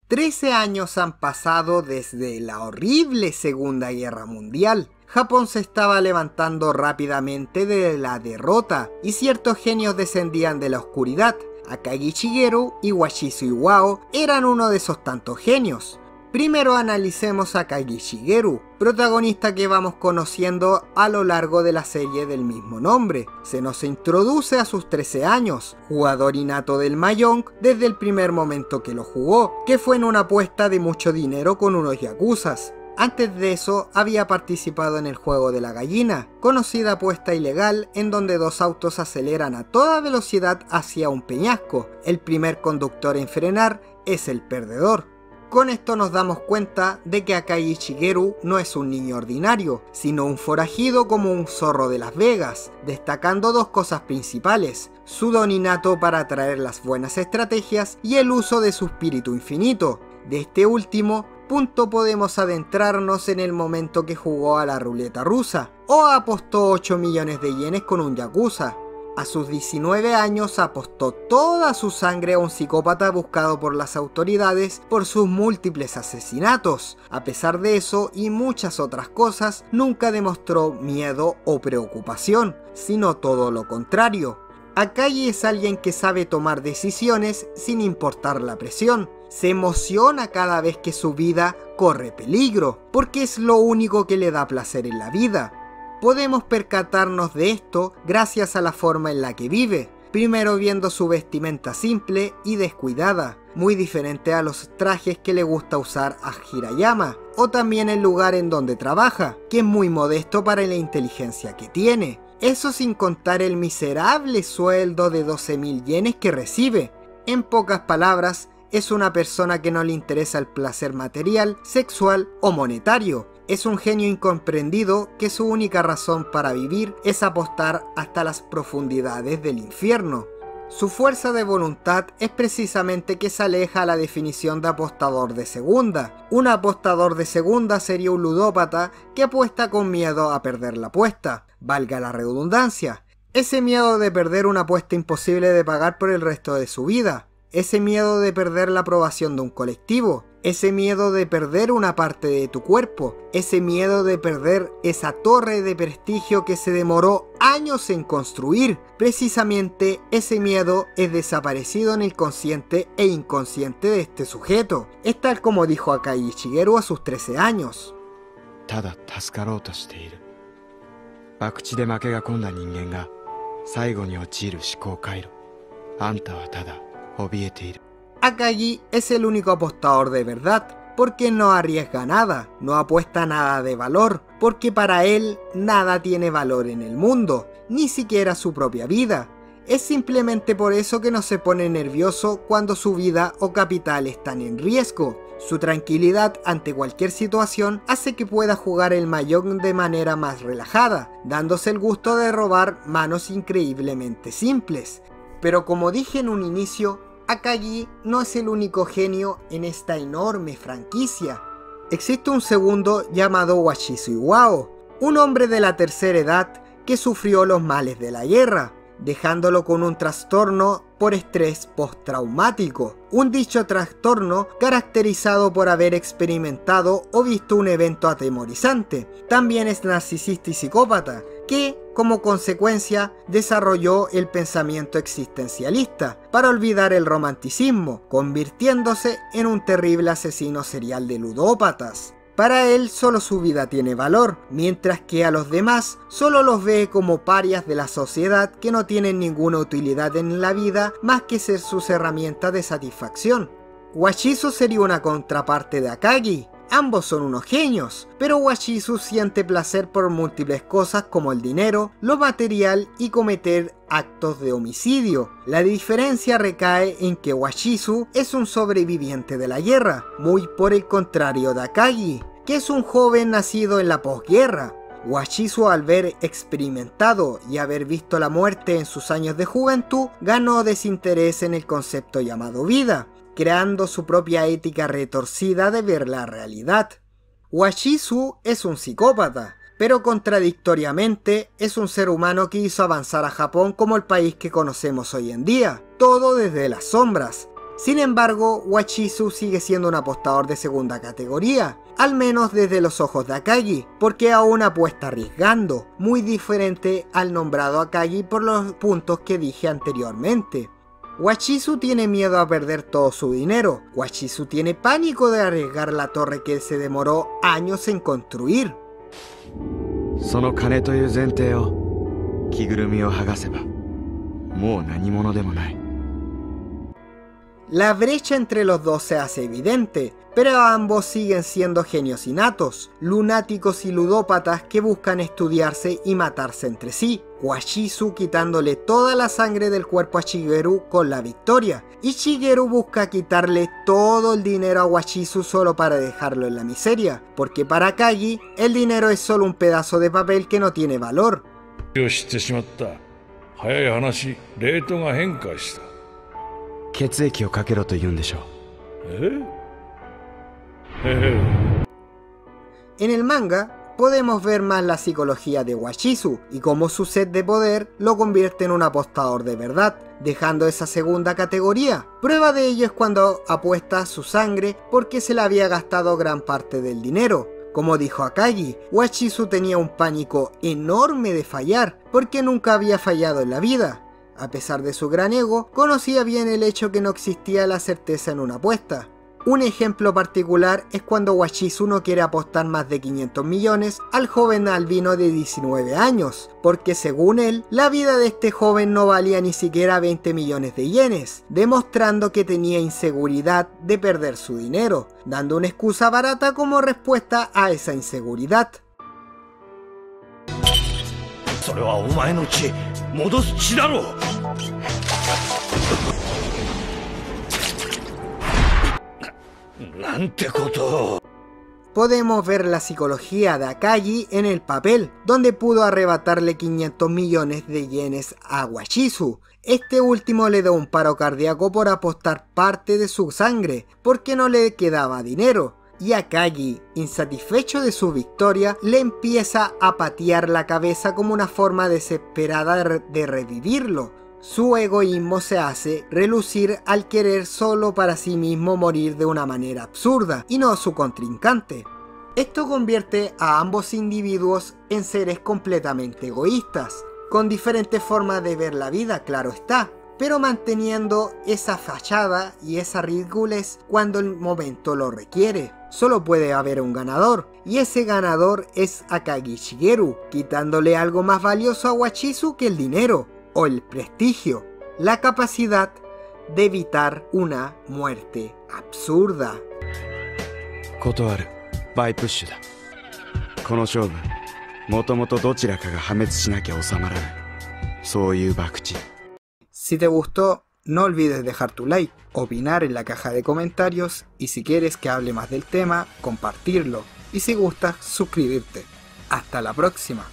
13 años han pasado desde la horrible Segunda Guerra Mundial. Japón se estaba levantando rápidamente de la derrota y ciertos genios descendían de la oscuridad. Akagi Shigeru y Washizu Iwao eran uno de esos tantos genios. Primero analicemos a Akagi Shigeru, protagonista que vamos conociendo a lo largo de la serie del mismo nombre. Se nos introduce a sus 13 años, jugador innato del Mahjong desde el primer momento que lo jugó, que fue en una apuesta de mucho dinero con unos yakuzas. Antes de eso había participado en el juego de la gallina, conocida apuesta ilegal en donde dos autos aceleran a toda velocidad hacia un peñasco. El primer conductor en frenar es el perdedor. Con esto nos damos cuenta de que Akagi Shigeru no es un niño ordinario, sino un forajido como un zorro de Las Vegas, destacando dos cosas principales: su don innato para atraer las buenas estrategias y el uso de su espíritu infinito. De este último punto podemos adentrarnos en el momento que jugó a la ruleta rusa, o apostó 8 millones de yenes con un yakuza. A sus 19 años apostó toda su sangre a un psicópata buscado por las autoridades por sus múltiples asesinatos. A pesar de eso y muchas otras cosas, nunca demostró miedo o preocupación, sino todo lo contrario. Akagi es alguien que sabe tomar decisiones sin importar la presión. Se emociona cada vez que su vida corre peligro, porque es lo único que le da placer en la vida. Podemos percatarnos de esto gracias a la forma en la que vive, primero viendo su vestimenta simple y descuidada, muy diferente a los trajes que le gusta usar a Hirayama, o también el lugar en donde trabaja, que es muy modesto para la inteligencia que tiene. Eso sin contar el miserable sueldo de 12.000 yenes que recibe. En pocas palabras, es una persona que no le interesa el placer material, sexual o monetario. Es un genio incomprendido que su única razón para vivir es apostar hasta las profundidades del infierno. Su fuerza de voluntad es precisamente que se aleja a la definición de apostador de segunda. Un apostador de segunda sería un ludópata que apuesta con miedo a perder la apuesta, valga la redundancia. Ese miedo de perder una apuesta imposible de pagar por el resto de su vida. Ese miedo de perder la aprobación de un colectivo, ese miedo de perder una parte de tu cuerpo, ese miedo de perder esa torre de prestigio que se demoró años en construir. Precisamente ese miedo es desaparecido en el consciente e inconsciente de este sujeto. Es tal como dijo Akagi Shigeru a sus 13 años. Akagi es el único apostador de verdad, porque no arriesga nada, no apuesta nada de valor, porque para él nada tiene valor en el mundo, ni siquiera su propia vida. Es simplemente por eso que no se pone nervioso cuando su vida o capital están en riesgo. Su tranquilidad ante cualquier situación hace que pueda jugar el Mahjong de manera más relajada, dándose el gusto de robar manos increíblemente simples. Pero como dije en un inicio, Akagi no es el único genio en esta enorme franquicia. Existe un segundo llamado Washizu Iwao, un hombre de la tercera edad que sufrió los males de la guerra, dejándolo con un trastorno por estrés postraumático. Un dicho trastorno caracterizado por haber experimentado o visto un evento atemorizante. También es narcisista y psicópata, que como consecuencia desarrolló el pensamiento existencialista para olvidar el romanticismo, convirtiéndose en un terrible asesino serial de ludópatas. Para él solo su vida tiene valor, mientras que a los demás solo los ve como parias de la sociedad que no tienen ninguna utilidad en la vida más que ser sus herramientas de satisfacción. Washizu sería una contraparte de Akagi. Ambos son unos genios, pero Washizu siente placer por múltiples cosas como el dinero, lo material y cometer actos de homicidio. La diferencia recae en que Washizu es un sobreviviente de la guerra, muy por el contrario de Akagi, que es un joven nacido en la posguerra. Washizu, al ver experimentado y haber visto la muerte en sus años de juventud, ganó desinterés en el concepto llamado vida, creando su propia ética retorcida de ver la realidad. Washizu es un psicópata, pero contradictoriamente es un ser humano que hizo avanzar a Japón como el país que conocemos hoy en día, todo desde las sombras. Sin embargo, Wachizu sigue siendo un apostador de segunda categoría, al menos desde los ojos de Akagi, porque aún apuesta arriesgando, muy diferente al nombrado Akagi por los puntos que dije anteriormente. Wachizu tiene miedo a perder todo su dinero. Wachizu tiene pánico de arriesgar la torre que se demoró años en construir. La brecha entre los dos se hace evidente, pero ambos siguen siendo genios innatos, lunáticos y ludópatas que buscan estudiarse y matarse entre sí. Wachizu quitándole toda la sangre del cuerpo a Shigeru con la victoria, y Shigeru busca quitarle todo el dinero a Wachizu solo para dejarlo en la miseria, porque para Akagi el dinero es solo un pedazo de papel que no tiene valor. En el manga podemos ver más la psicología de Wachizu y cómo su sed de poder lo convierte en un apostador de verdad, dejando esa segunda categoría. Prueba de ello es cuando apuesta su sangre porque se le había gastado gran parte del dinero. Como dijo Akagi, Wachizu tenía un pánico enorme de fallar porque nunca había fallado en la vida. A pesar de su gran ego, conocía bien el hecho que no existía la certeza en una apuesta. Un ejemplo particular es cuando Wachizu no quiere apostar más de 500 millones al joven albino de 19 años, porque según él, la vida de este joven no valía ni siquiera 20 millones de yenes, demostrando que tenía inseguridad de perder su dinero, dando una excusa barata como respuesta a esa inseguridad. Podemos ver la psicología de Akagi en el papel, donde pudo arrebatarle 500 millones de yenes a Wachizu. Este último le dio un paro cardíaco por apostar parte de su sangre, porque no le quedaba dinero. Y Akagi, insatisfecho de su victoria, le empieza a patear la cabeza como una forma desesperada de revivirlo. Su egoísmo se hace relucir al querer solo para sí mismo morir de una manera absurda, y no su contrincante. Esto convierte a ambos individuos en seres completamente egoístas, con diferentes formas de ver la vida, claro está, pero manteniendo esa fachada y esa ridiculez cuando el momento lo requiere. Solo puede haber un ganador, y ese ganador es Akagi Shigeru, quitándole algo más valioso a Wachizu que el dinero, o el prestigio, la capacidad de evitar una muerte absurda. Si te gustó, no olvides dejar tu like, opinar en la caja de comentarios y si quieres que hable más del tema, compartirlo y si gustas, suscribirte. Hasta la próxima.